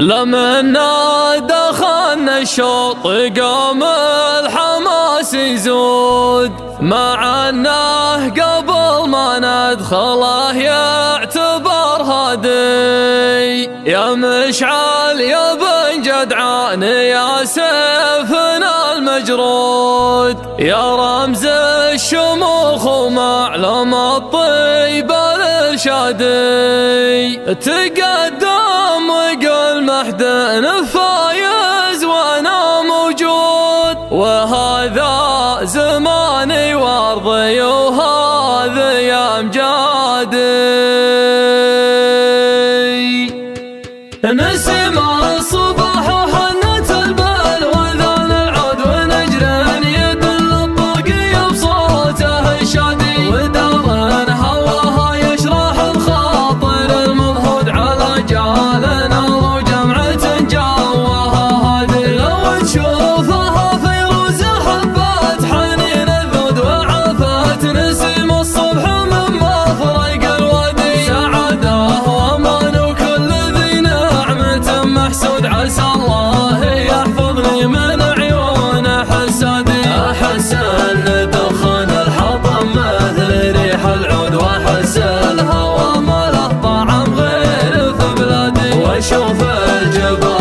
لمنا دخلنا الشوط قام الحماس يزود، مع انه قبل ما ندخله يعتبر هادي. يا مشعل يا بن جدعان يا سيفنا المجرود، يا رمز الشموخ ومعلم الطيبة الإرشادي. تقدم وقل محدن فايز وانا موجود، وهذا زماني وارضي وهذه امجادي. نسم الصباح وحنت البال واذان العود ونجر يدل الطاقية بصوته الشادي، ودار هواها يشرح الخاطر المضهود على جالنا وجمعة جواها هادي. لو تشوفها فيروز حبات حنين الذود وعافات نسيم الصبح من مفرق الوادي. سعاده وامان وكل ذي نعمة محسود، عسى الله يحفظني من عيون حسادي. احس ان دخان الحطم مثل ريح العود، واحس الهوى ما له طعم غير في بلادي، واشوف الجبال